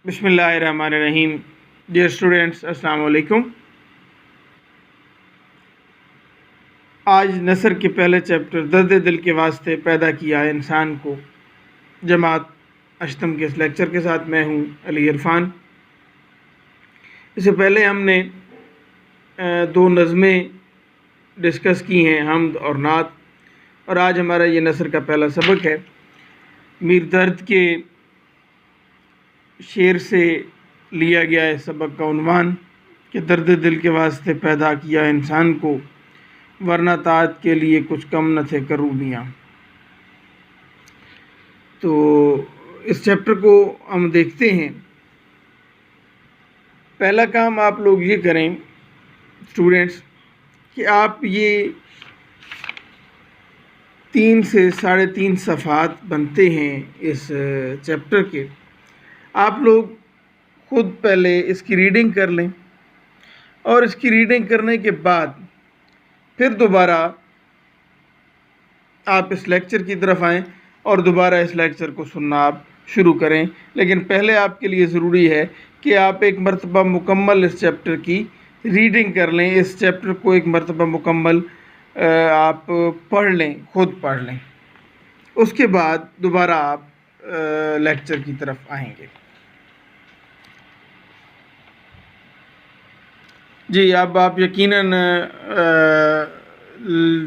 بسم اللہ الرحمن الرحیم. ڈیئر اسٹوڈینٹس، السلام علیکم. آج نثر کے پہلے چیپٹر درد دل کے واسطے پیدا کیا انسان کو جماعت اشتم کے اس لیکچر کے ساتھ میں ہوں علی عرفان. اس سے پہلے ہم نے دو نظمیں ڈسکس کی ہیں، حمد اور نعت، اور آج ہمارا یہ نثر کا پہلا سبق ہے. میر درد کے شعر سے لیا گیا ہے سبق کا عنوان کہ درد دل کے واسطے پیدا کیا انسان کو، ورنہ طاعت کے لیے کچھ کم نہ تھے کروبیاں. تو اس چیپٹر کو ہم دیکھتے ہیں. پہلا کام آپ لوگ یہ کریں اسٹوڈینٹس کہ آپ یہ 3 سے 3.5 صفحات بنتے ہیں اس چیپٹر کے، آپ لوگ خود پہلے اس کی ریڈنگ کر لیں، اور اس کی ریڈنگ کرنے کے بعد پھر دوبارہ آپ اس لیکچر کی طرف آئیں اور دوبارہ اس لیکچر کو سننا آپ شروع کریں. لیکن پہلے آپ کے لیے ضروری ہے کہ آپ ایک مرتبہ مکمل اس چیپٹر کی ریڈنگ کر لیں، اس چیپٹر کو ایک مرتبہ مکمل آپ پڑھ لیں، خود پڑھ لیں. اس کے بعد دوبارہ آپ لیکچر کی طرف آئیں گے. جی، اب آپ یقیناً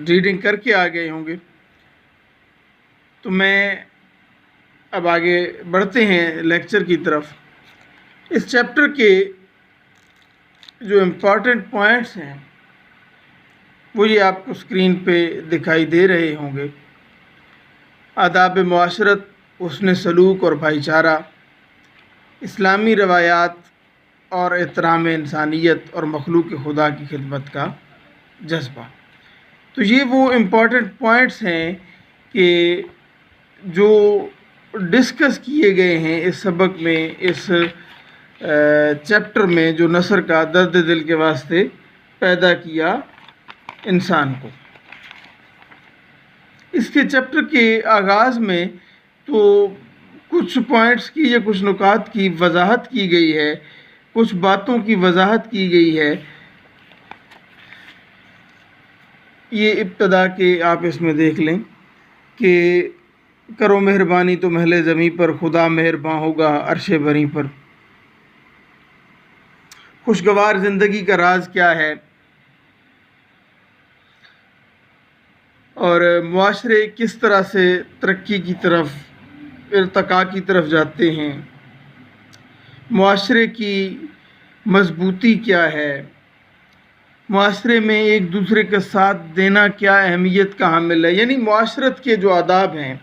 ریڈنگ کر کے آ گئے ہوں گے. تو میں اب آگے بڑھتے ہیں لیکچر کی طرف. اس چیپٹر کے جو امپورٹنٹ پوائنٹس ہیں وہ یہ آپ کو اسکرین پہ دکھائی دے رہے ہوں گے. آداب معاشرت، حسن سلوک اور بھائی چارہ، اسلامی روایات اور احترام انسانیت اور مخلوق خدا کی خدمت کا جذبہ. تو یہ وہ امپورٹنٹ پوائنٹس ہیں کہ جو ڈسکس کیے گئے ہیں اس سبق میں، اس چیپٹر میں، جو نثر کا درد دل کے واسطے پیدا کیا انسان کو. اس کے چیپٹر کے آغاز میں تو کچھ پوائنٹس کی یا کچھ نکات کی وضاحت کی گئی ہے، کچھ باتوں کی وضاحت کی گئی ہے. یہ ابتدا کے آپ اس میں دیکھ لیں کہ کرو مہربانی تو محل زمیں پر، خدا مہرباں ہوگا عرش بری پر. خوشگوار زندگی کا راز کیا ہے، اور معاشرے کس طرح سے ترقی کی طرف، ارتقاء کی طرف جاتے ہیں، معاشرے کی مضبوطی کیا ہے، معاشرے میں ایک دوسرے کا ساتھ دینا کیا اہمیت کا حامل ہے. یعنی معاشرت کے جو آداب ہیں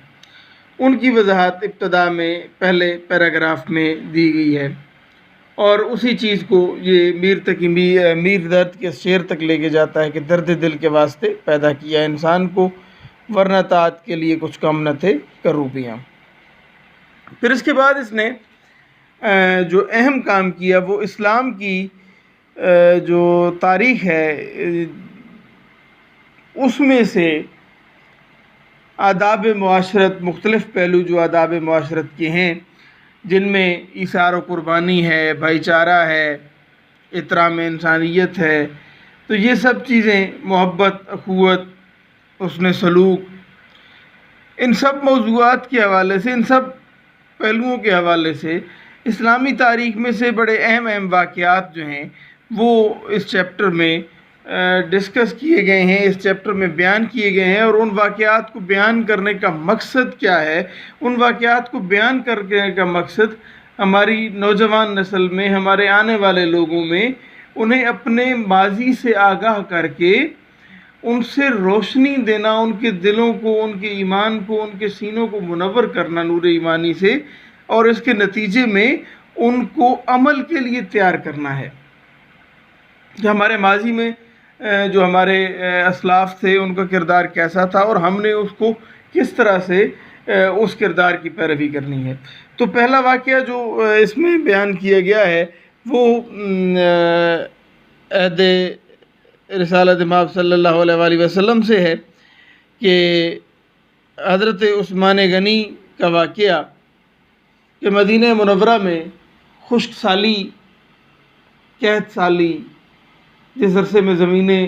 ان کی وضاحت ابتدا میں پہلے پیراگراف میں دی گئی ہے، اور اسی چیز کو یہ میر درد کے شعر تک لے کے جاتا ہے کہ درد دل کے واسطے پیدا کیا انسان کو، ورنہ طاعت کے لیے کچھ کم نہ تھے کروبیاں. پھر اس کے بعد اس نے جو اہم کام کیا وہ اسلام کی جو تاریخ ہے اس میں سے آداب معاشرت، مختلف پہلو جو آداب معاشرت کے ہیں، جن میں ایثار و قربانی ہے، بھائی چارہ ہے، احترام انسانیت ہے. تو یہ سب چیزیں، محبت، اخوت، حسن سلوک، ان سب موضوعات کے حوالے سے، ان سب پہلوؤں کے حوالے سے اسلامی تاریخ میں سے بڑے اہم واقعات جو ہیں وہ اس چیپٹر میں ڈسکس کیے گئے ہیں، اس چیپٹر میں بیان کیے گئے ہیں. اور ان واقعات کو بیان کرنے کا مقصد کیا ہے؟ ان واقعات کو بیان کرنے کا مقصد ہماری نوجوان نسل میں، ہمارے آنے والے لوگوں میں، انہیں اپنے ماضی سے آگاہ کر کے ان سے روشنی دینا، ان کے دلوں کو، ان کے ایمان کو، ان کے سینوں کو منور کرنا نور ایمانی سے، اور اس کے نتیجے میں ان کو عمل کے لیے تیار کرنا ہے کہ ہمارے ماضی میں جو ہمارے اسلاف تھے ان کا کردار کیسا تھا، اور ہم نے اس کو کس طرح سے اس کردار کی پیروی کرنی ہے. تو پہلا واقعہ جو اس میں بیان کیا گیا ہے وہ عہد رسالت مآب صلی اللہ علیہ وآلہ وسلم سے ہے کہ حضرت عثمان غنی کا واقعہ کہ مدینہ منورہ میں خشک سالی، قحط سالی، جس عرصے میں زمینیں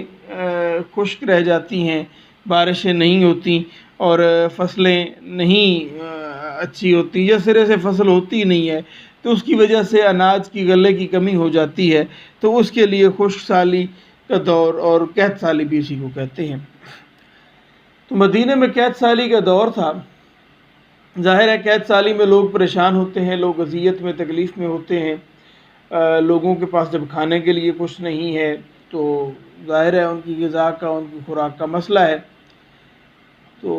خشک رہ جاتی ہیں، بارشیں نہیں ہوتی اور فصلیں نہیں اچھی ہوتی یا سرے سے فصل ہوتی نہیں ہے، تو اس کی وجہ سے اناج کی غلے کی کمی ہو جاتی ہے، تو اس کے لیے خشک سالی کا دور اور قحط سالی بھی اسی کو کہتے ہیں۔ تو مدینہ میں قحط سالی کا دور تھا۔ ظاہر ہے قحط سالی میں لوگ پریشان ہوتے ہیں، لوگ اذیت میں تکلیف میں ہوتے ہیں، لوگوں کے پاس جب کھانے کے لیے کچھ نہیں ہے تو ظاہر ہے ان کی غذا کا، ان کی خوراک کا مسئلہ ہے۔ تو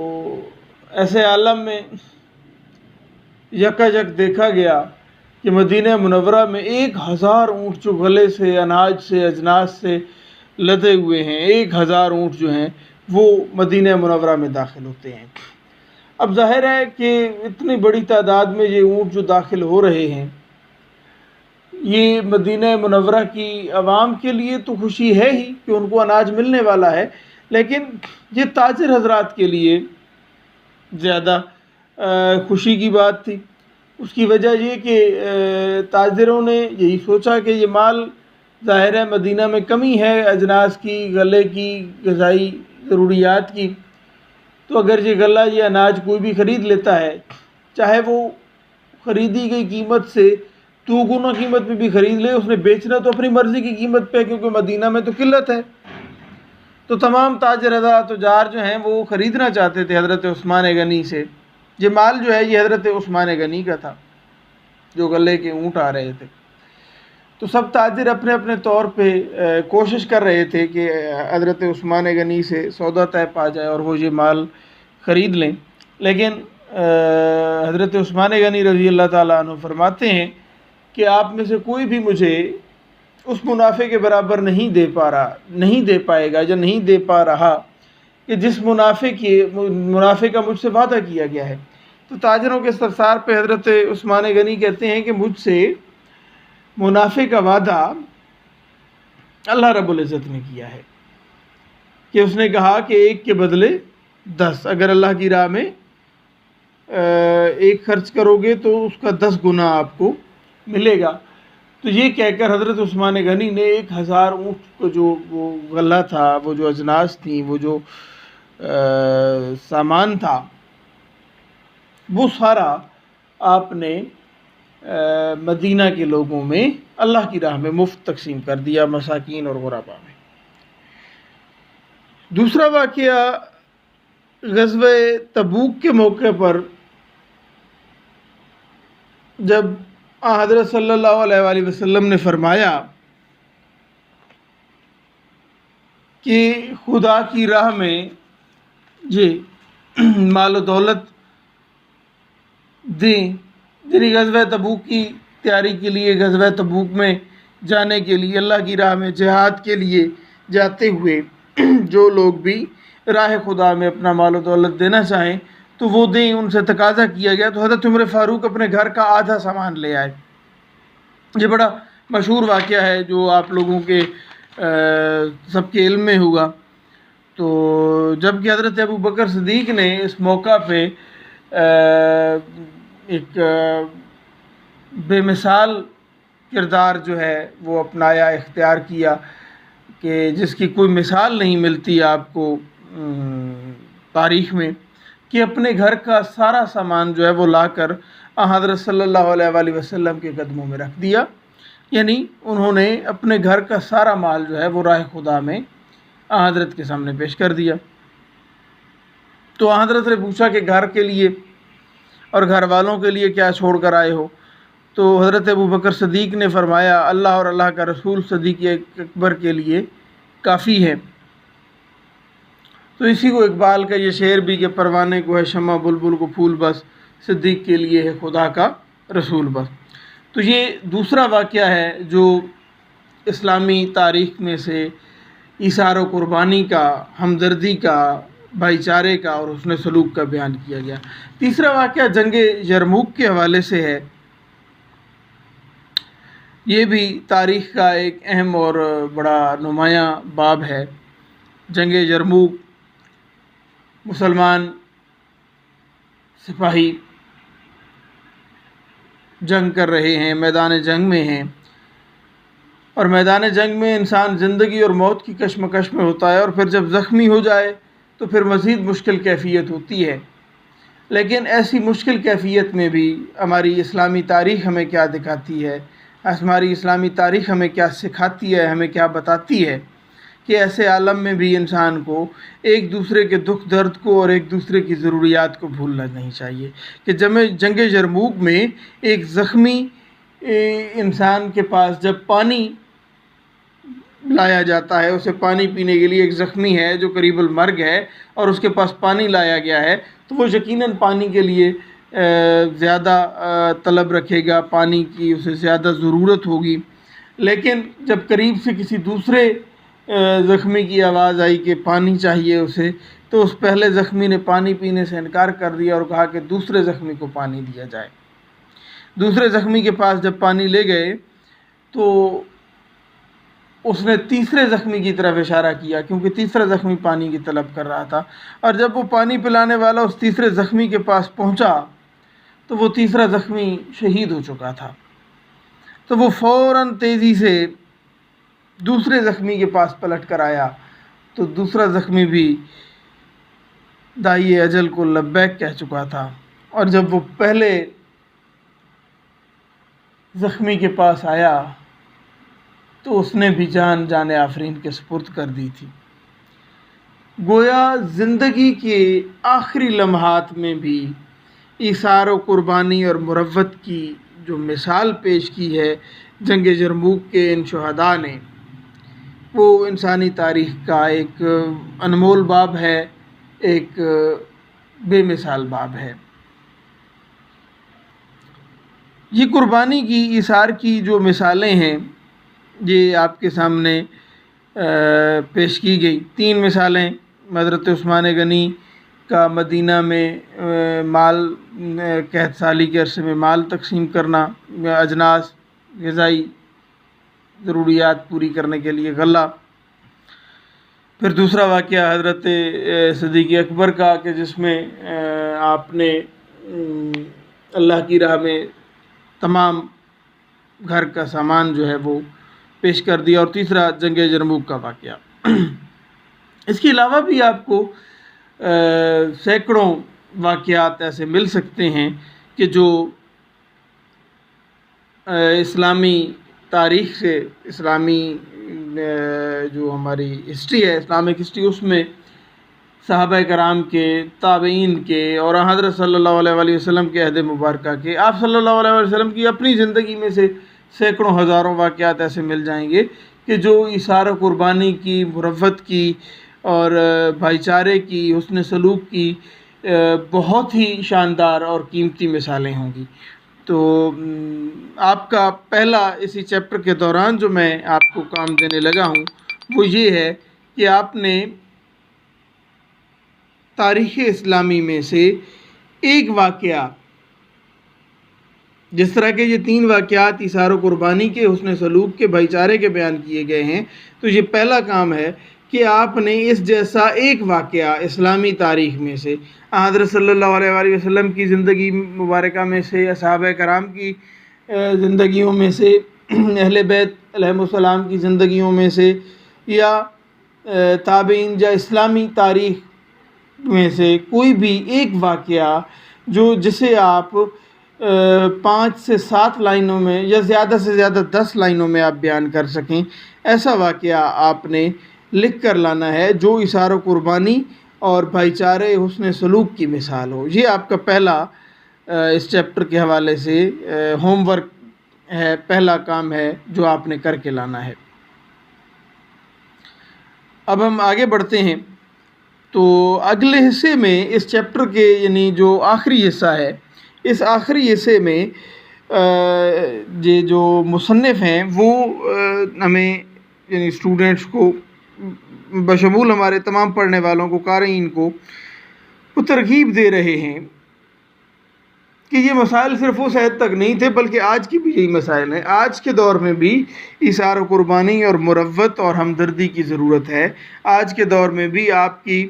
ایسے عالم میں یکایک دیکھا گیا کہ مدینہ منورہ میں 1000 اونٹ جو غلے سے، اناج سے، اجناس سے لدے ہوئے ہیں، 1000 اونٹ جو ہیں وہ مدینہ منورہ میں داخل ہوتے ہیں۔ اب ظاہر ہے کہ اتنی بڑی تعداد میں یہ اونٹ جو داخل ہو رہے ہیں، یہ مدینہ منورہ کی عوام کے لیے تو خوشی ہے ہی کہ ان کو اناج ملنے والا ہے، لیکن یہ تاجر حضرات کے لیے زیادہ خوشی کی بات تھی۔ اس کی وجہ یہ کہ تاجروں نے یہی سوچا کہ یہ مال ظاہر ہے مدینہ میں کمی ہے اجناس کی، غلے کی، غذائی ضروریات کی، تو اگر یہ غلہ، یہ اناج کوئی بھی خرید لیتا ہے، چاہے وہ خریدی گئی قیمت سے 2 گنا قیمت پہ بھی خرید لے، اس نے بیچنا تو اپنی مرضی کی قیمت پہ، کیونکہ مدینہ میں تو قلت ہے۔ تو تمام تاجر حضرات، تجار جو ہیں وہ خریدنا چاہتے تھے حضرت عثمان غنی سے۔ یہ مال جو ہے یہ حضرت عثمان غنی کا تھا، جو غلے کے اونٹ آ رہے تھے۔ تو سب تاجر اپنے اپنے طور پہ کوشش کر رہے تھے کہ حضرت عثمان غنی سے سودا طے پا جائے اور وہ یہ مال خرید لیں، لیکن حضرت عثمان غنی رضی اللہ تعالیٰ عنہ فرماتے ہیں کہ آپ میں سے کوئی بھی مجھے اس منافع کے برابر نہیں دے پائے گا یا نہیں دے پا رہا کہ جس منافع کا مجھ سے وعدہ کیا گیا ہے۔ تو تاجروں کے سرسار پہ حضرت عثمان غنی کہتے ہیں کہ مجھ سے منافع کا وعدہ اللہ رب العزت نے کیا ہے، کہ اس نے کہا کہ 1 کے بدلے 10، اگر اللہ کی راہ میں 1 خرچ کرو گے تو اس کا 10 گنا آپ کو ملے گا۔ تو یہ کہہ کر حضرت عثمان غنی نے 1000 اونٹ کو جو وہ غلہ تھا، وہ جو اجناس تھیں، وہ جو سامان تھا، وہ سارا آپ نے مدینہ کے لوگوں میں اللہ کی راہ میں مفت تقسیم کر دیا، مساکین اور غرباء میں۔ دوسرا واقعہ غزوہ تبوک کے موقع پر، جب حضرت صلی اللہ علیہ وآلہ وسلم نے فرمایا کہ خدا کی راہ میں یہ مال و دولت دیں، یعنی غزوہ تبوک کی تیاری کے لیے، غزوہ تبوک میں جانے کے لیے، اللہ کی راہ میں جہاد کے لیے جاتے ہوئے جو لوگ بھی راہ خدا میں اپنا مال و دولت دینا چاہیں تو وہ دیں، ان سے تقاضا کیا گیا۔ تو حضرت عمر فاروق اپنے گھر کا آدھا سامان لے آئے۔ یہ بڑا مشہور واقعہ ہے جو آپ لوگوں کے سب کے علم میں ہوگا۔ تو جب کہ حضرت ابو بکر صدیق نے اس موقع پہ ایک بے مثال کردار جو ہے وہ اپنایا، اختیار کیا، کہ جس کی کوئی مثال نہیں ملتی آپ کو تاریخ میں، کہ اپنے گھر کا سارا سامان جو ہے وہ لا کر حضرت صلی اللہ علیہ وآلہ وسلم کے قدموں میں رکھ دیا۔ یعنی انہوں نے اپنے گھر کا سارا مال جو ہے وہ راہ خدا میں حضرت کے سامنے پیش کر دیا۔ تو حضرت نے پوچھا کہ گھر کے لیے اور گھر والوں کے لیے کیا چھوڑ کر آئے ہو؟ تو حضرت ابو بکر صدیق نے فرمایا اللہ اور اللہ کا رسول صدیق اکبر کے لیے کافی ہے۔ تو اسی کو اقبال کا یہ شعر بھی کہ پروانے کو ہے شمع، بلبل کو پھول بس، صدیق کے لیے ہے خدا کا رسول بس۔ تو یہ دوسرا واقعہ ہے جو اسلامی تاریخ میں سے ایثار و قربانی کا، ہمدردی کا، بھائی چارے کا اور حسن سلوک کا بیان کیا گیا۔ تیسرا واقعہ جنگ یرموک کے حوالے سے ہے۔ یہ بھی تاریخ کا ایک اہم اور بڑا نمایاں باب ہے۔ جنگ یرموک، مسلمان سپاہی جنگ کر رہے ہیں، میدان جنگ میں ہیں، اور میدان جنگ میں انسان زندگی اور موت کی کشمکش میں ہوتا ہے، اور پھر جب زخمی ہو جائے تو پھر مزید مشکل کیفیت ہوتی ہے۔ لیکن ایسی مشکل کیفیت میں بھی ہماری اسلامی تاریخ ہمیں کیا دکھاتی ہے، ہماری اسلامی تاریخ ہمیں کیا سکھاتی ہے، ہمیں کیا بتاتی ہے کہ ایسے عالم میں بھی انسان کو ایک دوسرے کے دکھ درد کو اور ایک دوسرے کی ضروریات کو بھولنا نہیں چاہیے۔ کہ جنگ یرموک میں ایک زخمی انسان کے پاس جب پانی لایا جاتا ہے، اسے پانی پینے کے لیے، ایک زخمی ہے جو قریب المرگ ہے اور اس کے پاس پانی لایا گیا ہے، تو وہ یقیناً پانی کے لیے زیادہ طلب رکھے گا، پانی کی اسے زیادہ ضرورت ہوگی۔ لیکن جب قریب سے کسی دوسرے زخمی کی آواز آئی کہ پانی چاہیے اسے، تو اس پہلے زخمی نے پانی پینے سے انکار کر دیا اور کہا کہ دوسرے زخمی کو پانی دیا جائے۔ دوسرے زخمی کے پاس جب پانی لے گئے تو اس نے تیسرے زخمی کی طرف اشارہ کیا، کیونکہ تیسرا زخمی پانی کی طلب کر رہا تھا، اور جب وہ پانی پلانے والا اس تیسرے زخمی کے پاس پہنچا تو وہ تیسرا زخمی شہید ہو چکا تھا۔ تو وہ فوراً تیزی سے دوسرے زخمی کے پاس پلٹ کر آیا، تو دوسرا زخمی بھی داعی اجل کو لبیک کہہ چکا تھا، اور جب وہ پہلے زخمی کے پاس آیا تو اس نے بھی جان آفرین کے سپرد کر دی تھی۔ گویا زندگی کے آخری لمحات میں بھی ایثار و قربانی اور مروت کی جو مثال پیش کی ہے جنگ یرموک کے ان شہداء نے، وہ انسانی تاریخ کا ایک انمول باب ہے، ایک بے مثال باب ہے۔ یہ قربانی کی، ایثار کی جو مثالیں ہیں، یہ آپ کے سامنے پیش کی گئی۔ 3 مثالیں: حضرت عثمان غنی کا مدینہ میں مال، قحط سالی کے عرصے میں مال تقسیم کرنا، اجناس، غذائی ضروریات پوری کرنے کے لیے غلہ۔ پھر دوسرا واقعہ حضرت صدیق اکبر کا کہ جس میں آپ نے اللہ کی راہ میں تمام گھر کا سامان جو ہے وہ پیش کر دیا، اور تیسرا جنگ یرموک کا واقعہ۔ اس کے علاوہ بھی آپ کو سینکڑوں واقعات ایسے مل سکتے ہیں کہ جو اسلامی تاریخ سے، اسلامی جو ہماری ہسٹری ہے، اسلامک ہسٹری، اس میں صحابہ کرام کے، تابعین کے اور حضرت صلی اللہ علیہ وآلہ وسلم کے عہد مبارکہ کے، آپ صلی اللہ علیہ وآلہ وسلم کی اپنی زندگی میں سے سینکڑوں ہزاروں واقعات ایسے مل جائیں گے کہ جو ایثار و قربانی کی، مروت کی اور بھائی چارے کی، حسن سلوک کی بہت ہی شاندار اور قیمتی مثالیں ہوں گی۔ تو آپ کا پہلا اسی چیپٹر کے دوران جو میں آپ کو کام دینے لگا ہوں وہ یہ ہے کہ آپ نے تاریخ اسلامی میں سے ایک واقعہ، جس طرح کے یہ 3 واقعات ایثار و قربانی کے، حسن سلوک کے، بھائی چارے کے بیان کیے گئے ہیں، تو یہ پہلا کام ہے کہ آپ نے اس جیسا ایک واقعہ اسلامی تاریخ میں سے، حضرت صلی اللہ علیہ وآلہ وسلم کی زندگی مبارکہ میں سے، صحابہ کرام کی زندگیوں میں سے، اہل بیت علیہم السلام کی زندگیوں میں سے، یا تابعین یا اسلامی تاریخ میں سے کوئی بھی ایک واقعہ جسے آپ 5 سے 7 لائنوں میں یا زیادہ سے زیادہ 10 لائنوں میں آپ بیان کر سکیں، ایسا واقعہ آپ نے لکھ کر لانا ہے جو ایثار و قربانی اور بھائی چارے، حسن سلوک کی مثال ہو۔ یہ آپ کا پہلا اس چیپٹر کے حوالے سے ہوم ورک ہے، پہلا کام ہے جو آپ نے کر کے لانا ہے۔ اب ہم آگے بڑھتے ہیں، تو اگلے حصے میں اس چیپٹر کے، یعنی جو آخری حصہ ہے، اس آخری حصے میں یہ جو مصنف ہیں وہ ہمیں، یعنی اسٹوڈنٹس کو، بشمول ہمارے تمام پڑھنے والوں کو، قارئین کو، وہ ترغیب دے رہے ہیں کہ یہ مسائل صرف اس حد تک نہیں تھے بلکہ آج کی بھی یہی مسائل ہیں۔ آج کے دور میں بھی ایثار و قربانی اور مروت اور ہمدردی کی ضرورت ہے۔ آج کے دور میں بھی آپ کی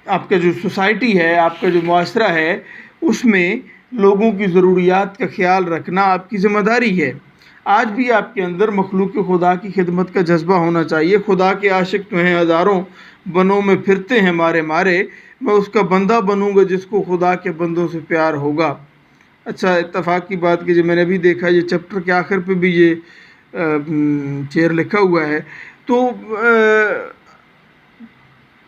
آپ کا جو سوسائٹی ہے، آپ کا جو معاشرہ ہے، اس میں لوگوں کی ضروریات کا خیال رکھنا آپ کی ذمہ داری ہے۔ آج بھی آپ کے اندر مخلوق خدا کی خدمت کا جذبہ ہونا چاہیے۔ خدا کے عاشق تو ہیں ہزاروں، بنوں میں پھرتے ہیں مارے مارے، میں اس کا بندہ بنوں گا جس کو خدا کے بندوں سے پیار ہوگا۔ اچھا، اتفاق کی بات کہ میں نے بھی دیکھا یہ چیپٹر کے آخر پہ بھی یہ شعر لکھا ہوا ہے۔ تو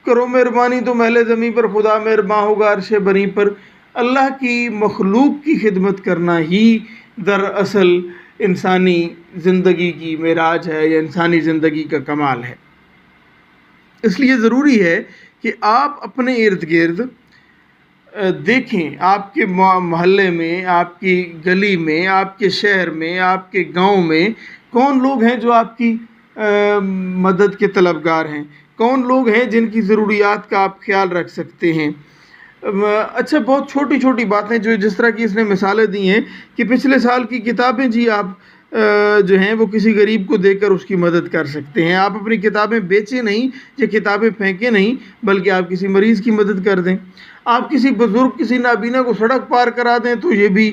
کرو مہربانی تو محل زمیں پر، خدا مہرباں ہوگا عرش بری پر۔ اللہ کی مخلوق کی خدمت کرنا ہی دراصل انسانی زندگی کی معراج ہے یا انسانی زندگی کا کمال ہے۔ اس لیے ضروری ہے کہ آپ اپنے ارد گرد دیکھیں، آپ کے محلے میں، آپ کی گلی میں، آپ کے شہر میں، آپ کے گاؤں میں کون لوگ ہیں جو آپ کی مدد کے طلبگار ہیں، کون لوگ ہیں جن کی ضروریات کا آپ خیال رکھ سکتے ہیں۔ اچھا، بہت چھوٹی چھوٹی باتیں جو جس طرح کی اس نے مثالیں دی ہیں کہ پچھلے سال کی کتابیں جی آپ جو ہیں وہ کسی غریب کو دے کر اس کی مدد کر سکتے ہیں۔ آپ اپنی کتابیں بیچیں نہیں یا کتابیں پھینکیں نہیں، بلکہ آپ کسی مریض کی مدد کر دیں۔ آپ کسی بزرگ، کسی نابینا کو سڑک پار کرا دیں تو یہ بھی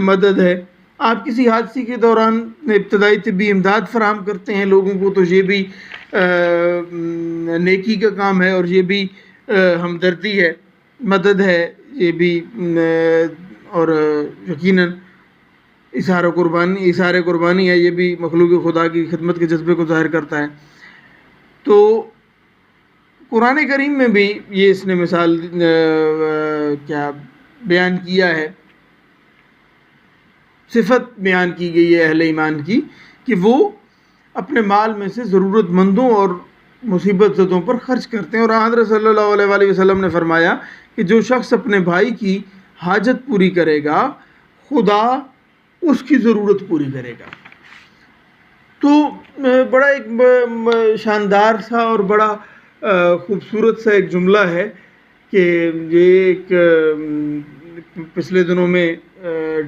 مدد ہے۔ آپ کسی حادثے کے دوران ابتدائی طبی امداد فراہم کرتے ہیں لوگوں کو تو یہ بھی نیکی کا کام ہے، اور یہ بھی ہمدردی ہے، مدد ہے یہ بھی، اور یقیناً اظہار قربانی ہے، یہ بھی مخلوق خدا کی خدمت کے جذبے کو ظاہر کرتا ہے۔ تو قرآن کریم میں بھی یہ اس نے مثال کیا بیان کیا ہے، صفت بیان کی گئی ہے اہل ایمان کی کہ وہ اپنے مال میں سے ضرورت مندوں اور مصیبت زدوں پر خرچ کرتے ہیں۔ اور حضرت صلی اللہ علیہ وآلہ وسلم نے فرمایا کہ جو شخص اپنے بھائی کی حاجت پوری کرے گا، خدا اس کی ضرورت پوری کرے گا۔ تو بڑا ایک شاندار سا اور بڑا خوبصورت سا ایک جملہ ہے کہ یہ ایک پچھلے دنوں میں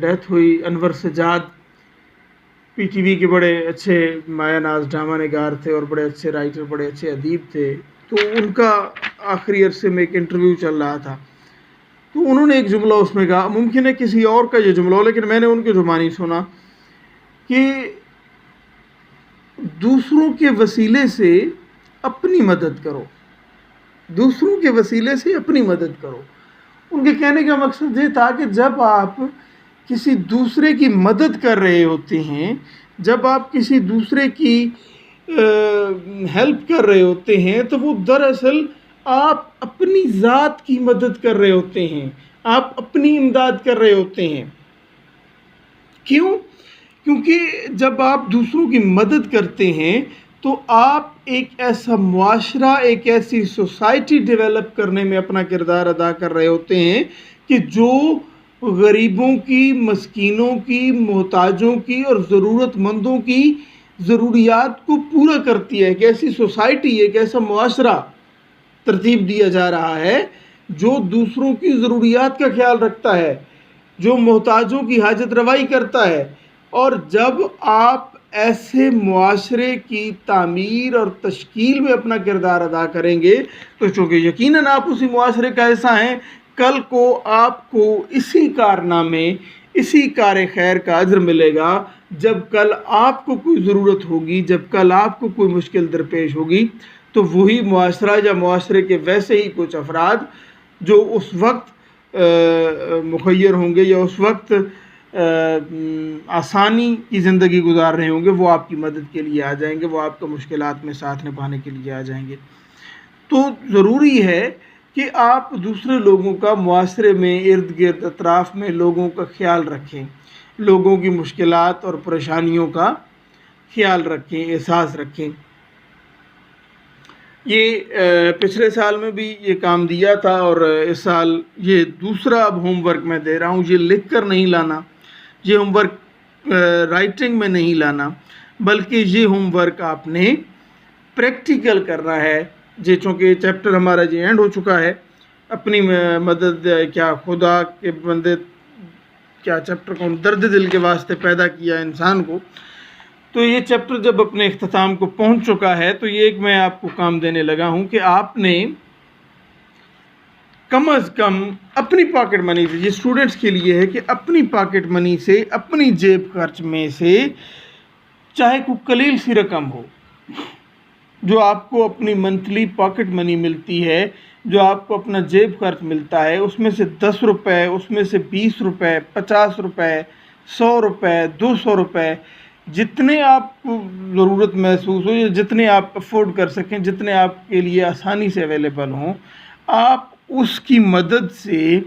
ڈیتھ ہوئی انور سجاد، پی ٹی وی کے بڑے اچھے مایہ ناز ڈرامہ نگار تھے اور بڑے اچھے رائٹر، بڑے اچھے ادیب تھے۔ تو ان کا آخری عرصے میں ایک انٹرویو چل رہا تھا، تو انہوں نے ایک جملہ اس میں کہا، ممکن ہے کسی اور کا یہ جملہ ہو لیکن میں نے ان کی زبانی سنا، کہ دوسروں کے وسیلے سے اپنی مدد کرو، دوسروں کے وسیلے سے اپنی مدد کرو۔ ان کے کہنے کا مقصد یہ تھا کہ جب آپ کسی دوسرے کی مدد کر رہے ہوتے ہیں، جب آپ کسی دوسرے کی ہیلپ کر رہے ہوتے ہیں، تو وہ دراصل آپ اپنی ذات کی مدد کر رہے ہوتے ہیں، آپ اپنی امداد کر رہے ہوتے ہیں۔ کیوں؟ کیونکہ جب آپ دوسروں کی مدد کرتے ہیں تو آپ ایک ایسا معاشرہ، ایک ایسی سوسائٹی ڈیولپ کرنے میں اپنا کردار ادا کر رہے ہوتے ہیں کہ جو غریبوں کی، مسکینوں کی، محتاجوں کی اور ضرورت مندوں کی ضروریات کو پورا کرتی ہے۔ ایک ایسی سوسائٹی، ایک ایسا معاشرہ ترتیب دیا جا رہا ہے جو دوسروں کی ضروریات کا خیال رکھتا ہے، جو محتاجوں کی حاجت روائی کرتا ہے۔ اور جب آپ ایسے معاشرے کی تعمیر اور تشکیل میں اپنا کردار ادا کریں گے تو چونکہ یقیناً آپ اسی معاشرے کا حصہ ہیں، کل کو آپ کو اسی کارنامے، اسی کار خیر کا اجر ملے گا۔ جب کل آپ کو کوئی ضرورت ہوگی، جب کل آپ کو کوئی مشکل درپیش ہوگی، تو وہی معاشرہ یا معاشرے کے ویسے ہی کچھ افراد جو اس وقت مخیر ہوں گے یا اس وقت آسانی کی زندگی گزار رہے ہوں گے، وہ آپ کی مدد کے لیے آ جائیں گے، وہ آپ کا مشکلات میں ساتھ نبھانے کے لیے آ جائیں گے۔ تو ضروری ہے کہ آپ دوسرے لوگوں کا معاشرے میں، ارد گرد، اطراف میں لوگوں کا خیال رکھیں، لوگوں کی مشکلات اور پریشانیوں کا خیال رکھیں، احساس رکھیں۔ یہ پچھلے سال میں بھی یہ کام دیا تھا، اور اس سال یہ دوسرا اب ہوم ورک میں دے رہا ہوں۔ یہ لکھ کر نہیں لانا، یہ ہوم ورک رائٹنگ میں نہیں لانا، بلکہ یہ ہوم ورک آپ نے پریکٹیکل کرنا ہے۔ یہ چونکہ چیپٹر ہمارا یہ اینڈ ہو چکا ہے، اپنی مدد کیا خدا کے بندے کیا چیپٹر کو درد دل کے واسطے پیدا کیا انسان کو، تو یہ چیپٹر جب اپنے اختتام کو پہنچ چکا ہے تو یہ ایک میں آپ کو کام دینے لگا ہوں کہ آپ نے کم از کم اپنی پاکٹ منی سے، یہ اسٹوڈنٹس کے لیے ہے کہ اپنی پاکٹ منی سے، اپنی جیب خرچ میں سے چاہے کوئی قلیل سی رقم ہو جو آپ کو اپنی منتھلی پاکٹ منی ملتی ہے، جو آپ کو اپنا جیب خرچ ملتا ہے، اس میں سے 10 روپے، اس میں سے 20 روپے، 50 روپے، 100 روپے، 200 روپے، جتنے آپ کو ضرورت محسوس ہو یا جتنے آپ افورڈ کر سکیں، جتنے آپ کے لیے آسانی سے اویلیبل ہوں، آپ اس کی مدد سے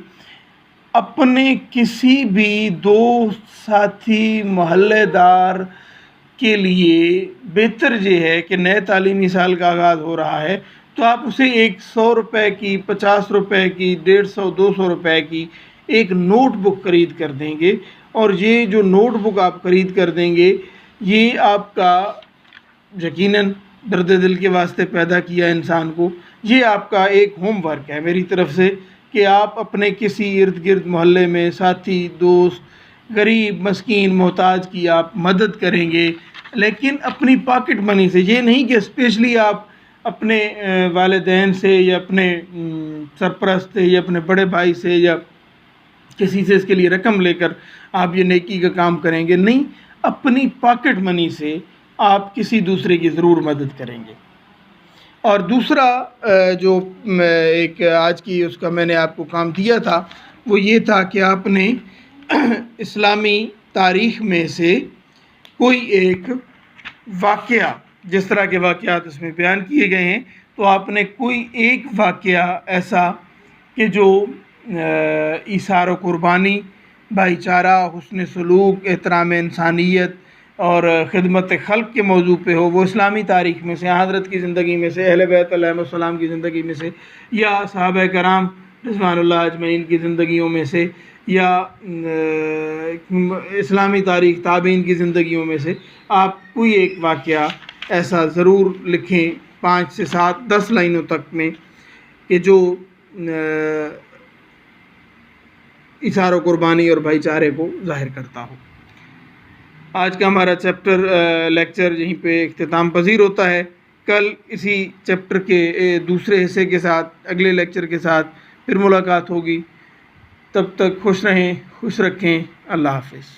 اپنے کسی بھی دوست، ساتھی، محلے دار کے لیے بہتر یہ ہے کہ نئے تعلیمی سال کا آغاز ہو رہا ہے تو آپ اسے ایک 100 روپے کی، 50 روپے کی، 150، 200 روپے کی ایک نوٹ بک خرید کر دیں گے، اور یہ جو نوٹ بک آپ خرید کر دیں گے یہ آپ کا یقیناً درد دل کے واسطے پیدا کیا انسان کو، یہ آپ کا ایک ہوم ورک ہے میری طرف سے کہ آپ اپنے کسی ارد گرد محلے میں ساتھی، دوست، غریب، مسکین، محتاج کی آپ مدد کریں گے، لیکن اپنی پاکٹ منی سے۔ یہ نہیں کہ اسپیشلی آپ اپنے والدین سے یا اپنے سرپرست سے یا اپنے بڑے بھائی سے یا کسی سے اس کے لیے رقم لے کر آپ یہ نیکی کا کام کریں گے، نہیں، اپنی پاکٹ منی سے آپ کسی دوسرے کی ضرور مدد کریں گے۔ اور دوسرا جو ایک آج کی اس کا میں نے آپ کو کام دیا تھا وہ یہ تھا کہ آپ نے اسلامی تاریخ میں سے کوئی ایک واقعہ، جس طرح کے واقعات اس میں بیان کیے گئے ہیں، تو آپ نے کوئی ایک واقعہ ایسا کہ جو ایثار و قربانی، بھائی چارہ، حسن سلوک، احترام انسانیت اور خدمت خلق کے موضوع پہ ہو، وہ اسلامی تاریخ میں سے، حضرت کی زندگی میں سے، اہل بیت علیہ السلام کی زندگی میں سے، یا صحابہ کرام رضوان اللہ اجمعین کی زندگیوں میں سے، یا اسلامی تاریخ تابعین کی زندگیوں میں سے، آپ کوئی ایک واقعہ ایسا ضرور لکھیں 5 سے 7، 10 لائنوں تک میں کہ جو ایثار و قربانی اور بھائی چارے کو ظاہر کرتا ہو۔ آج کا ہمارا لیکچر یہیں پہ اختتام پذیر ہوتا ہے۔ کل اسی چیپٹر کے دوسرے حصے کے ساتھ، اگلے لیکچر کے ساتھ پھر ملاقات ہوگی۔ تب تک خوش رہیں، خوش رکھیں، اللہ حافظ۔